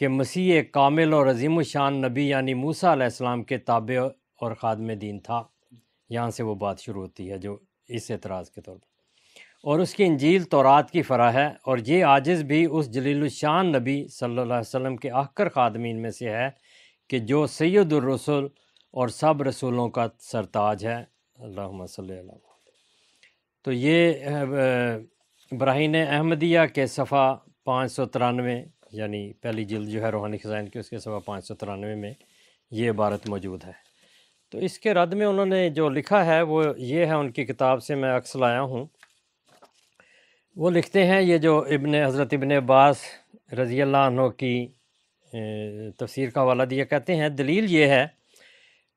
کہ مسیح کامل اور عظیم الشان نبی یعنی موسیٰ علیہ السلام کے تابع اور خادم دین تھا۔ یہاں سے وہ بات شروع ہوتی ہے جو اس اعتراض کے طور پر، اور اس کی انجیل تورات کی فرا ہے، اور یہ عاجز بھی اس جلیل الشان نبی صلی اللہ علیہ وسلم کے آخر خادمین میں سے ہے کہ جو سید الرسل اور سب رسولوں کا سرتاج ہے۔ اللہم صلی اللہ علیہ وسلم۔ تو یہ براہین احمدیہ کے صفحہ 593 یعنی پہلی جلد جو ہے روحانی خزائن کی، اس کے صفحہ 593 میں یہ عبارت موجود ہے۔ تو اس کے رد میں انہوں نے جو لکھا ہے وہ یہ ہے، ان کی کتاب سے میں عکس لایا ہوں۔ وہ لکھتے ہیں، یہ جو حضرت ابن عباس رضی اللہ عنہ کی تفسیر کا حوالہ دیا، کہتے ہیں دلیل یہ ہے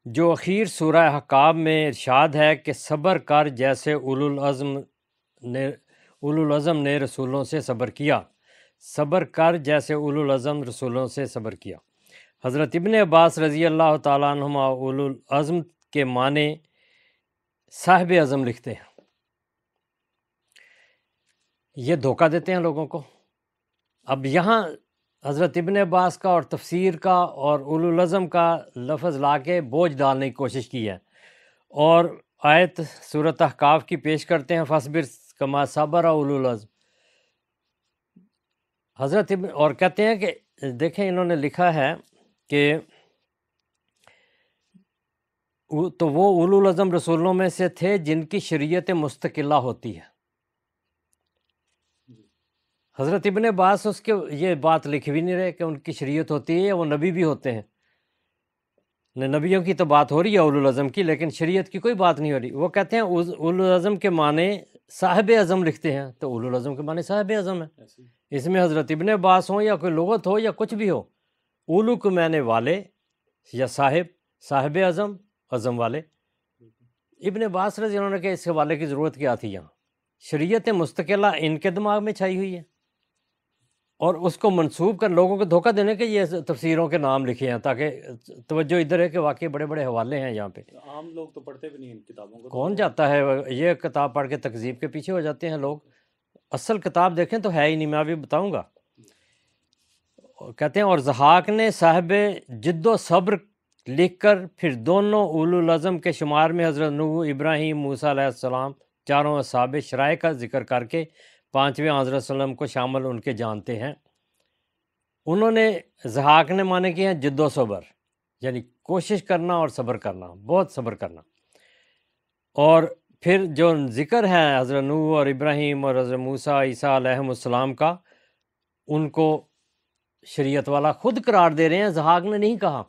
جو اخیر سورہ احقاف میں ارشاد ہے کہ صبر کر جیسے اولو العزم نے رسولوں سے صبر کیا، صبر کر جیسے اولو العزم رسولوں سے صبر کیا۔ حضرت ابن عباس رضی اللہ تعالیٰ عنہما اولو العزم کے معنی صاحب عزم لکھتے ہیں۔ یہ دھوکہ دیتے ہیں لوگوں کو۔ اب یہاں حضرت ابن عباس کا اور تفسیر کا اور اولو العزم کا لفظ لا کے بوجھ ڈالنے کی کوشش کی ہے، اور آیت سورۃ احقاف کی پیش کرتے ہیں، فاصبر کما صبر اولو العزم۔ حضرت ابن اور کہتے ہیں کہ دیکھیں انہوں نے لکھا ہے کہ تو وہ اولو العزم رسولوں میں سے تھے جن کی شریعت مستقلہ ہوتی ہے۔ حضرت ابن عباس اس کے یہ بات لکھ بھی نہیں رہے کہ ان کی شریعت ہوتی ہے، وہ نبی بھی ہوتے ہیں۔ نبیوں کی تو بات ہو رہی ہے اولو العزم کی، لیکن شریعت کی کوئی بات نہیں ہو رہی۔ وہ کہتے ہیں اولو العزم کے معنی صاحب اعظم لکھتے ہیں، تو اولو العزم کے معنی صاحب اعظم ہے۔ اس میں حضرت ابن عباس ہوں یا کوئی لغت ہو یا کچھ بھی ہو، اولو کے معنی والے یا صاحب اعظم، عظم والے۔ ابن عباس رضی اللہ عنہ کے اس حوالے کی ضرورت کیا تھی؟ یہاں شریعت مستقلہ ان کے دماغ میں چھائی ہوئی ہے، اور اس کو منسوب کر لوگوں کو دھوکہ دینے کے یہ تفسیروں کے نام لکھے ہیں تاکہ توجہ ادھر ہے کہ واقعی بڑے بڑے حوالے ہیں یہاں پہ۔ عام لوگ تو پڑھتے بھی نہیں ان کتابوں کو، کون جاتا ہے یہ کتاب پڑھ کے تکذیب کے پیچھے ہو جاتے ہیں لوگ۔ اصل کتاب دیکھیں تو ہے ہی نہیں، میں ابھی بتاؤں گا۔ کہتے ہیں اور ضحاک نے صاحب جد و صبر لکھ کر پھر دونوں اولو العزم کے شمار میں حضرت نوح، ابراہیم، موسیٰ علیہ السلام چاروں اصحاب شرائع کا ذکر کر کے پانچویں حضرت وسلم کو شامل ان کے جانتے ہیں۔ انہوں نے ضحاک نے معنی کیے ہیں جد و صبر، یعنی کوشش کرنا اور صبر کرنا، بہت صبر کرنا۔ اور پھر جو ذکر ہے حضرت نوح اور ابراہیم اور حضرت موسیٰ عیسیٰ علیہ السلام کا، ان کو شریعت والا خود قرار دے رہے ہیں، ضحاک نے نہیں کہا۔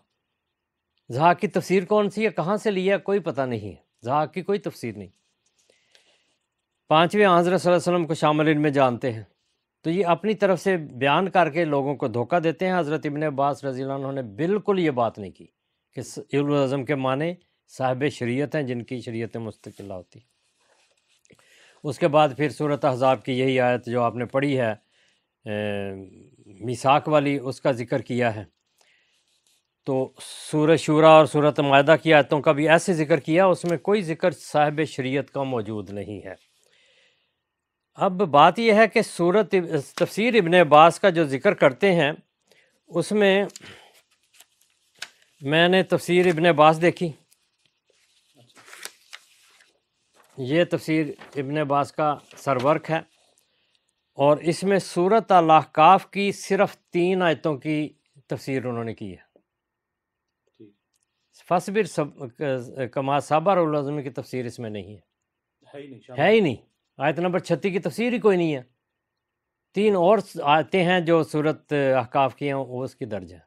ضحاک کی تفسیر کون سی ہے، کہاں سے لی ہے، کوئی پتہ نہیں ہے، ضحاک کی کوئی تفسیر نہیں۔ پانچویں حضرت صلی اللہ علیہ وسلم کو شامل ان میں جانتے ہیں۔ تو یہ اپنی طرف سے بیان کر کے لوگوں کو دھوکہ دیتے ہیں۔ حضرت ابن عباس رضی اللہ عنہ نے بالکل یہ بات نہیں کی کہ اولو العزم کے معنی صاحب شریعت ہیں جن کی شریعت مستقلہ ہوتی۔ اس کے بعد پھر سورۃ احزاب کی یہی آیت جو آپ نے پڑھی ہے میثاق والی، اس کا ذکر کیا ہے۔ تو سورہ شورا اور سورۃ مائدہ کی آیتوں کا بھی ایسے ذکر کیا، اس میں کوئی ذکر صاحب شریعت کا موجود نہیں ہے۔ اب بات یہ ہے کہ تفسیر ابن عباس کا جو ذکر کرتے ہیں، اس میں میں نے تفسیر ابن عباس دیکھی، یہ تفسیر ابن عباس کا سرورک ہے، اور اس میں سورۃ الاحقاف کی صرف 3 آیتوں کی تفسیر انہوں نے کی ہے۔ فاصبر کما صبر اولو العزم کی تفسیر اس میں نہیں ہے ہی نہیں۔ آیت نمبر 36 کی تفسیر ہی کوئی نہیں ہے۔ 3 اور آیتیں ہیں جو سورۃ احقاف کی ہیں، وہ اس کی درج ہے۔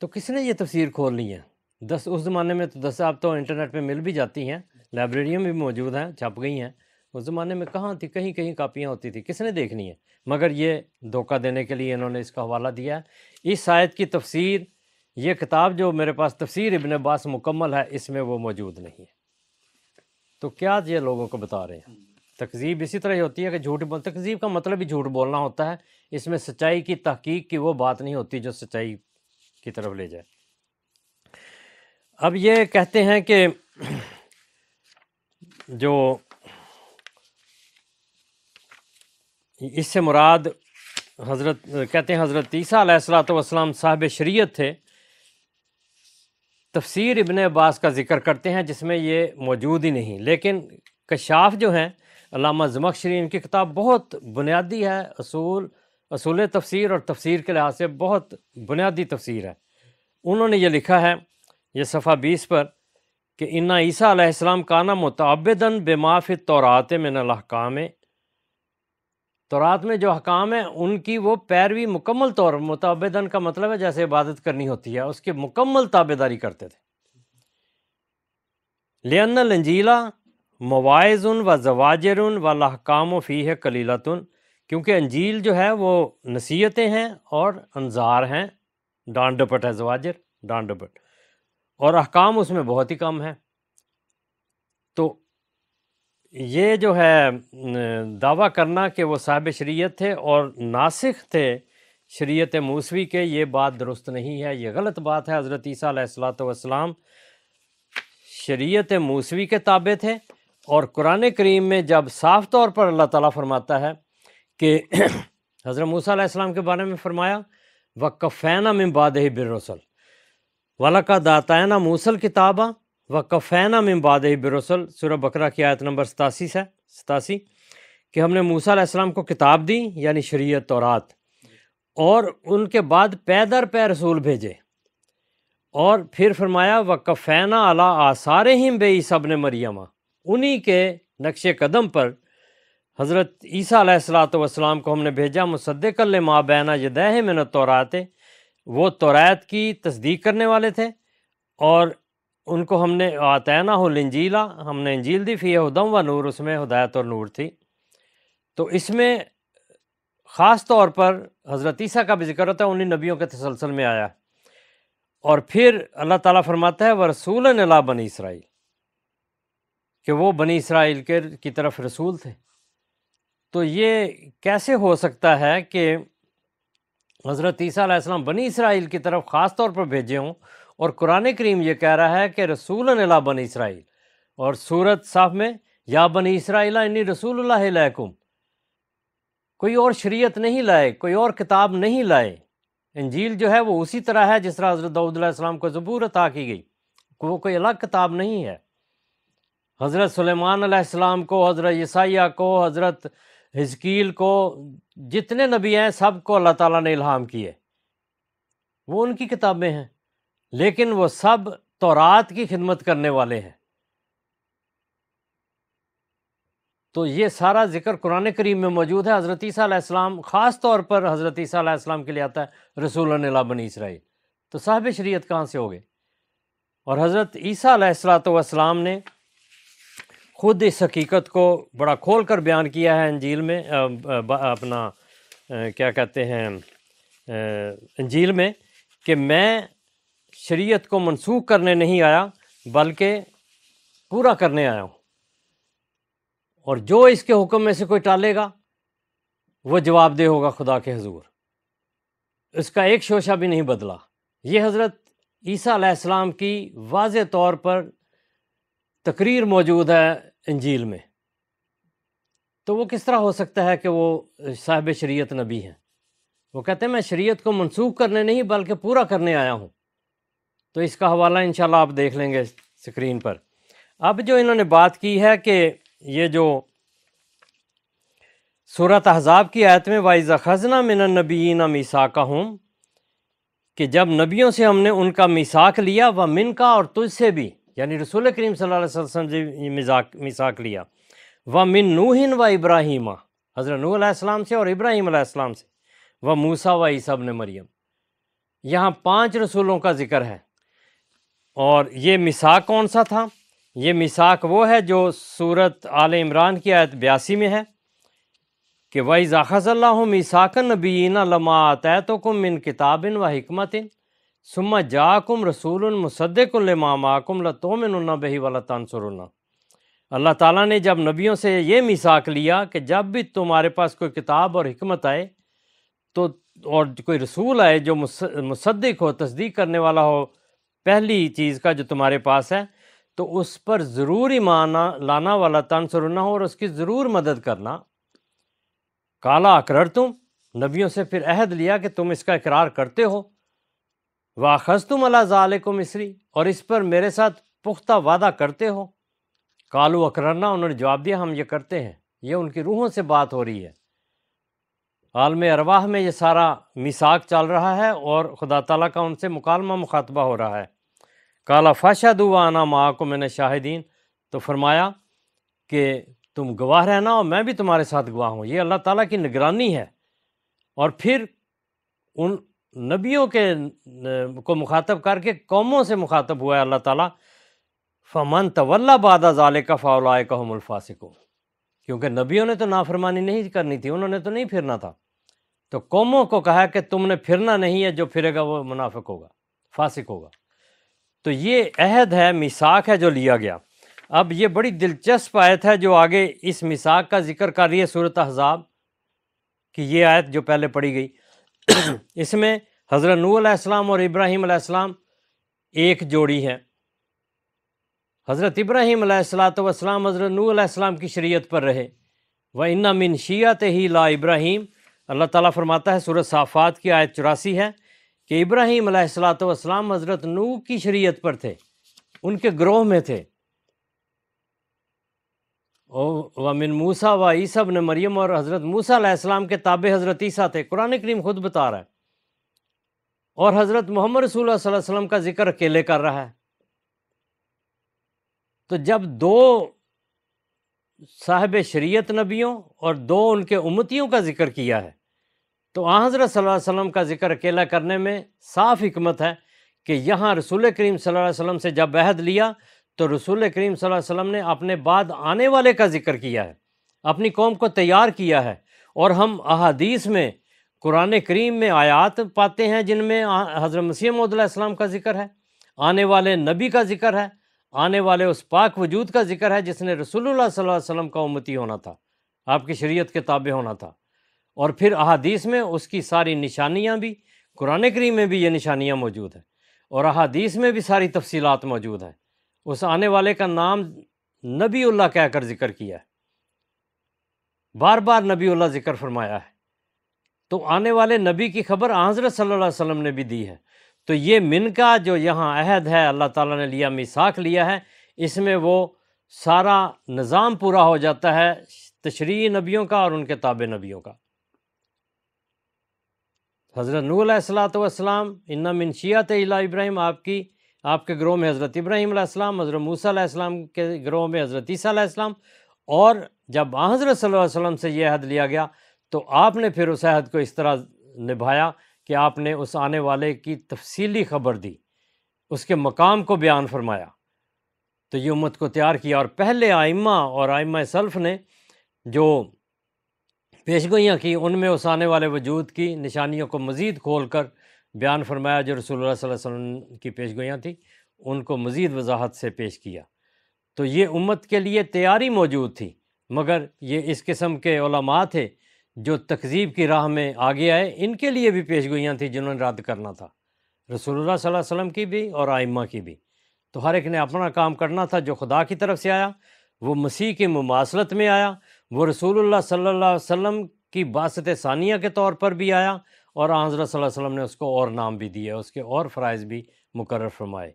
تو کس نے یہ تفسیر کھول لی ہے؟ اس زمانے میں تو دستیاب تو انٹرنیٹ پہ مل بھی جاتی ہیں، لائبریریوں میں بھی موجود ہیں، چھپ گئی ہیں۔ اس زمانے میں کہاں تھی، کہیں کہیں کاپیاں ہوتی تھی، کس نے دیکھنی ہے؟ مگر یہ دھوکہ دینے کے لیے انہوں نے اس کا حوالہ دیا ہے۔ اس آیت کی تفسیر، یہ کتاب جو میرے پاس تفسیر ابن عباس مکمل ہے، اس میں وہ موجود نہیں ہے۔ تو کیا یہ لوگوں کو بتا رہے ہیں؟ تکذیب اسی طرح ہی ہوتی ہے کہ تکذیب کا مطلب ہی جھوٹ بولنا ہوتا ہے، اس میں سچائی کی تحقیق کی وہ بات نہیں ہوتی جو سچائی کی طرف لے جائے۔ اب یہ کہتے ہیں کہ جو اس سے مراد کہتے ہیں حضرت عیسیٰ علیہ الصلوۃ والسلام صاحب شریعت تھے. تفسیر ابن عباس کا ذکر کرتے ہیں جس میں یہ موجود ہی نہیں، لیکن کشاف جو ہیں علامہ زمخشری، ان کی کتاب بہت بنیادی ہے، اصول تفسیر اور تفسیر کے لحاظ سے بہت بنیادی تفسیر ہے. انہوں نے یہ لکھا ہے، یہ صفحہ 20 پر، کہ اِنَّ عیسیٰ علیہ السلام کانا متعبداً بما فی التوراۃ من الاحکام، تورات میں جو احکام ہیں ان کی وہ پیروی مکمل طور، متعبداً کا مطلب ہے جیسے عبادت کرنی ہوتی ہے، اس کی مکمل تابعداری کرتے تھے. لأن الانجیل مواعظ و زواجر والاحکام فیہ قلیلۃ، کیونکہ انجیل جو ہے وہ نصیحتیں ہیں اور انذار ہیں، ڈانٹ ڈپٹ ہے، زواجر ڈانٹ ڈپٹ، اور احکام اس میں بہت ہی کم ہے. تو یہ جو ہے دعویٰ کرنا کہ وہ صاحب شریعت تھے اور ناسخ تھے شریعت موسوی کے، یہ بات درست نہیں ہے، یہ غلط بات ہے. حضرت عیسیٰ علیہ الصلوۃ والسلام شریعت موسوی کے تابع تھے، اور قرآن کریم میں جب صاف طور پر اللہ تعالیٰ فرماتا ہے کہ حضرت موسیٰ علیہ السلام کے بارے میں فرمایا وَقَفَّيْنَا مِن بَعْدِهِ بِالرُّسُلِ وَلَقَدْ آتَيْنَا مُوسَى الْكِتَابَ وَقَفَّيْنَا مِن بَعْدِهِ بِالرُّسُلِ، سورہ بقرہ کی آیت نمبر 87 کہ ہم نے موسیٰ علیہ السلام کو کتاب دی، یعنی شریعت تورات، اور ان کے بعد پے در پے رسول بھیجے، اور پھر فرمایا وَقَفَّيْنَا عَلَىٰ آثَارِهِم بِعِیسیٰ ابْنِ مَرْیَمَ، انہی کے نقش قدم پر حضرت عیسیٰ علیہ الصلوۃ والسلام کو ہم نے بھیجا مصدقا لما بین یدیہ من التوراۃ، وہ تورات کی تصدیق کرنے والے تھے، اور ان کو ہم نے آتینہ الانجیل، ہم نے انجیل دی، فیہ ہدی و نور، اس میں ہدایت اور نور تھی. تو اس میں خاص طور پر حضرت عیسیٰ کا بھی ذکر ہوتا ہے، انہی نبیوں کے تسلسل میں آیا. اور پھر اللہ تعالیٰ فرماتا ہے وَرَسُولًا إِلَىٰ بَنِي اسرائیل، کہ وہ بنی اسرائیل کی طرف رسول تھے. تو یہ کیسے ہو سکتا ہے کہ حضرت عیسیٰ علیہ السلام بنی اسرائیل کی طرف خاص طور پر بھیجے ہوں، اور قرآن کریم یہ کہہ رہا ہے کہ رسولاً الی بنی اسرائیل، اور سورۃ صاف میں یا بنی اسرائیل انی رسول اللہ الیکم، کوئی اور شریعت نہیں لائے، کوئی اور کتاب نہیں لائے. انجیل جو ہے وہ اسی طرح ہے جس طرح حضرت داؤد علیہ السلام کو زبور عطا کی گئی، وہ کوئی الگ کتاب نہیں ہے. حضرت سلیمان علیہ السلام کو، حضرت یسایہ کو، حضرت حزقیل کو، جتنے نبی ہیں سب کو اللہ تعالیٰ نے الہام کیے، وہ ان کی کتابیں ہیں، لیکن وہ سب تورات کی خدمت کرنے والے ہیں. تو یہ سارا ذکر قرآن کریم میں موجود ہے. حضرت عیسیٰ علیہ السلام خاص طور پر حضرت عیسیٰ علیہ السلام کے لیے آتا ہے رسولاً الی بنی اسرائیل. تو صاحب شریعت کہاں سے ہو گئے؟ اور حضرت عیسیٰ علیہ الصلوۃ والسلام نے خود اس حقیقت کو بڑا کھول کر بیان کیا ہے انجیل میں، اپنا کیا کہتے ہیں انجیل میں، کہ میں شریعت کو منسوخ کرنے نہیں آیا بلکہ پورا کرنے آیا ہوں، اور جو اس کے حکم میں سے کوئی ٹالے گا وہ جواب دہ ہوگا خدا کے حضور، اس کا ایک شوشہ بھی نہیں بدلا. یہ حضرت عیسیٰ علیہ السلام کی واضح طور پر تقریر موجود ہے انجیل میں. تو وہ کس طرح ہو سکتا ہے کہ وہ صاحب شریعت نبی ہیں؟ وہ کہتے ہیں میں شریعت کو منسوخ کرنے نہیں بلکہ پورا کرنے آیا ہوں. تو اس کا حوالہ انشاءاللہ آپ دیکھ لیں گے اسکرین پر. اب جو انہوں نے بات کی ہے کہ یہ جو سورۃ احزاب کی آیت میں وَإِذْ أَخَذْنَا مِنَ النَّبِيِّينَ مِيثَاقَهُمْ، کہ جب نبیوں سے ہم نے ان کا میثاق لیا، وَمِنْکَ، اور تجھ سے بھی، یعنی رسول کریم صلی اللہ علیہ وسلم سے میثاق لیا، وَمِن نُوحٍ وَإِبْرَاهِيمَ، حضرت نوح علیہ السلام سے اور ابراہیم علیہ السلام سے، وَمُوسَىٰ وَعِیسیٰ ابْنِ مریم. یہاں 5 رسولوں کا ذکر ہے. اور یہ میثاق کون سا تھا؟ یہ میثاق وہ ہے جو سورۃ آل عمران کی آیت 82 میں ہے کہ وَإِذْ أَخَذَ اللَّهُ مِيثَاقَ النَّبِيِّينَ لَمَا آتَيْتُكُم مِّن كِتَابٍ وَحِكْمَةٍ ثُمَّ جَاءَكُمْ رَسُولٌ مُصَدِّقٌ لِّمَا مَعَكُمْ لَتُؤْمِنُنَّ بِهِ وَلَتَنصُرُنَّهُ. اللہ تعالیٰ نے جب نبیوں سے یہ میثاق لیا کہ جب بھی تمہارے پاس کوئی کتاب اور حکمت آئے تو، اور کوئی رسول آئے جو مصدق ہو، تصدیق کرنے والا ہو پہلی چیز کا جو تمہارے پاس ہے، تو اس پر ضرور ایمان لانا، والا تنصرنہ، اور اس کی ضرور مدد کرنا. کالا اقررتم، نبیوں سے پھر عہد لیا کہ تم اس کا اقرار کرتے ہو، وَأَخَذْتُمْ عَلَىٰ ذَٰلِكُمْ مِصْرِی، اور اس پر میرے ساتھ پختہ وعدہ کرتے ہو۔ قالوا اقررنا، انہوں نے جواب دیا ہم یہ کرتے ہیں۔ یہ ان کی روحوں سے بات ہو رہی ہے، عالم ارواح میں یہ سارا میثاق چل رہا ہے اور خدا تعالیٰ کا ان سے مکالمہ مخاطبہ ہو رہا ہے۔ قال فاشهدوا وأنا معكم من الشاہدین، تو فرمایا کہ تم گواہ رہنا اور میں بھی تمہارے ساتھ گواہ ہوں۔ یہ اللہ تعالیٰ کی نگرانی ہے۔ اور پھر ان نبیوں کو مخاطب کر کے قوموں سے مخاطب ہوا ہے اللہ تعالیٰ، فمن تولی بعد ذلک فاولئک هم الفاسقون، کیونکہ نبیوں نے تو نافرمانی نہیں کرنی تھی، انہوں نے تو نہیں پھرنا تھا، تو قوموں کو کہا کہ تم نے پھرنا نہیں ہے، جو پھرے گا وہ منافق ہوگا، فاسق ہوگا۔ تو یہ عہد ہے، میثاق ہے جو لیا گیا۔ اب یہ بڑی دلچسپ آیت ہے جو آگے اس میثاق کا ذکر کر رہی ہے سورۃ احزاب کی، یہ آیت جو پہلے پڑھی گئی۔ اس میں حضرت نوح علیہ السلام اور ابراہیم علیہ السلام ایک جوڑی ہے۔ حضرت ابراہیم علیہ السلام حضرت نوح علیہ السلام کی شریعت پر رہے۔ وَإِنَّ مِن شِیعَتِهِ لَا ابراہیم، اللہ تعالیٰ فرماتا ہے سورۃ صافات کی آیت 84 ہے کہ ابراہیم علیہ السلام حضرت نوح کی شریعت پر تھے، ان کے گروہ میں تھے۔ وَمِن مُوسیٰ وَعِیسیٰ ابن مریم، اور حضرت موسیٰ علیہ السلام کے تابع حضرت عیسیٰ تھے۔ قرآن کریم خود بتا رہا ہے، اور حضرت محمد رسول اللہ صلی اللہ علیہ وسلم کا ذکر اکیلے کر رہا ہے۔ تو جب دو صاحب شریعت نبیوں اور دو ان کے امتیوں کا ذکر کیا ہے، تو آن حضرت صلی اللہ علیہ وسلم کا ذکر اکیلا کرنے میں صاف حکمت ہے کہ یہاں رسول کریم صلی اللہ علیہ وسلم سے جب عہد لیا تو رسول کریم صلی اللہ علیہ وسلم نے اپنے بعد آنے والے کا ذکر کیا ہے، اپنی قوم کو تیار کیا ہے۔ اور ہم احادیث میں قرآن کریم میں آیات پاتے ہیں جن میں حضرت مسیح موعود علیہ السلام کا ذکر ہے، آنے والے نبی کا ذکر ہے، آنے والے اس پاک وجود کا ذکر ہے جس نے رسول اللہ صلی اللہ علیہ وسلم کا امتی ہونا تھا، آپ کی شریعت کے تابع ہونا تھا۔ اور پھر احادیث میں اس کی ساری نشانیاں بھی، قرآن کریم میں بھی یہ نشانیاں موجود ہیں، اور احادیث میں بھی ساری تفصیلات موجود ہیں۔ اس آنے والے کا نام نبی اللہ کہہ کر ذکر کیا ہے، بار بار نبی اللہ ذکر فرمایا ہے۔ تو آنے والے نبی کی خبر حضرت صلی اللہ علیہ وسلم نے بھی دی ہے۔ تو یہ من کا جو یہاں عہد ہے اللہ تعالیٰ نے لیا، میثاق لیا ہے، اس میں وہ سارا نظام پورا ہو جاتا ہے تشریعی نبیوں کا اور ان کے تابع نبیوں کا۔ حضرت نوح علیہ السلام ان من شیعتہ الی ابراہیم، آپ کے گروہ میں حضرت ابراہیم علیہ السلام، حضرت موسیٰ علیہ السلام کے گروہ میں حضرت عیسیٰ علیہ السلام، اور جب حضرت صلی اللہ علیہ وسلم سے یہ عہد لیا گیا تو آپ نے پھر اس عہد کو اس طرح نبھایا کہ آپ نے اس آنے والے کی تفصیلی خبر دی، اس کے مقام کو بیان فرمایا، تو یہ امت کو تیار کیا۔ اور پہلے آئمہ اور آئمہ سلف نے جو پیشگوئیاں کی، ان میں اس آنے والے وجود کی نشانیوں کو مزید کھول کر بیان فرمایا، جو رسول اللہ صلی اللہ علیہ وسلم کی پیشگوئیاں تھیں ان کو مزید وضاحت سے پیش کیا۔ تو یہ امت کے لیے تیاری موجود تھی، مگر یہ اس قسم کے علماء تھے جو تکذیب کی راہ میں آگے آئے، ان کے لیے بھی پیشگوئیاں تھیں جنہوں نے رد کرنا تھا، رسول اللہ صلی اللہ علیہ وسلم کی بھی اور آئمہ کی بھی۔ تو ہر ایک نے اپنا کام کرنا تھا، جو خدا کی طرف سے آیا وہ مسیح کی مماثلت میں آیا، وہ رسول اللہ صلی اللہ علیہ وسلم کی باسط ثانیہ کے طور پر بھی آیا، اور حضرت صلی اللہ علیہ وسلم نے اس کو اور نام بھی دیے، اس کے اور فرائض بھی مقرر فرمائے۔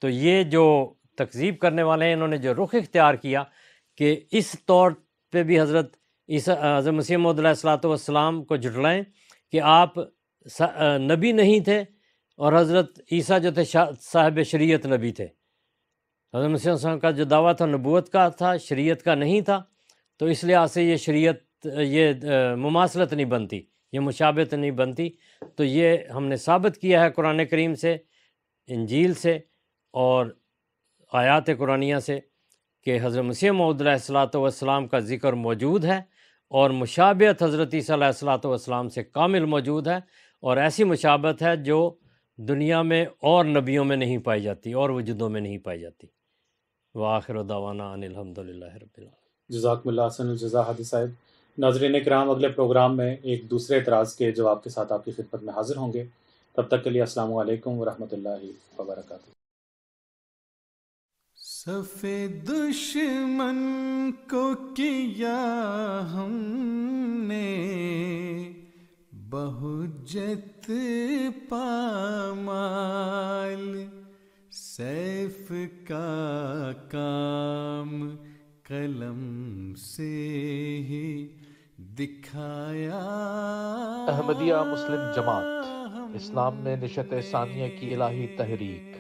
تو یہ جو تکذیب کرنے والے ہیں، انہوں نے جو رخ اختیار کیا کہ اس طور پہ بھی حضرت حضرت مسیح موعود علیہ السلام کو جھٹلائیں کہ آپ نبی نہیں تھے، اور حضرت عیسیٰ جو تھے صاحب شریعت نبی تھے۔ حضرت مسیح علیہ السلام کا جو دعویٰ تھا نبوت کا تھا، شریعت کا نہیں تھا، تو اس لحاظ سے یہ شریعت، یہ مماثلت نہیں بنتی، یہ مشابہت نہیں بنتی۔ تو یہ ہم نے ثابت کیا ہے قرآن کریم سے، انجیل سے اور آیات قرآنیہ سے کہ حضرت مسیح موعود علیہ السلام کا ذکر موجود ہے، اور مشابہت حضرت عیسیٰ علیہ السلام سے کامل موجود ہے، اور ایسی مشابہت ہے جو دنیا میں اور نبیوں میں نہیں پائی جاتی اور وجودوں میں نہیں پائی جاتی۔ وآخر دعوانا ان الحمد للہ رب العالمین۔ جزاکم اللہ احسن الجزا حادی صاحب۔ ناظرین کرام، اگلے پروگرام میں ایک دوسرے اعتراض کے جواب کے ساتھ آپ کی خدمت میں حاضر ہوں گے۔ تب تک کے لیے السلام علیکم ورحمۃ اللہ وبرکاتہ۔ صف دشمن کو کیا ہم نے بہجت پامال سیف کا کام قلم سے ہی دکھایا. احمدیہ مسلم جماعت اسلام میں نشت ثانیہ کی الہی تحریک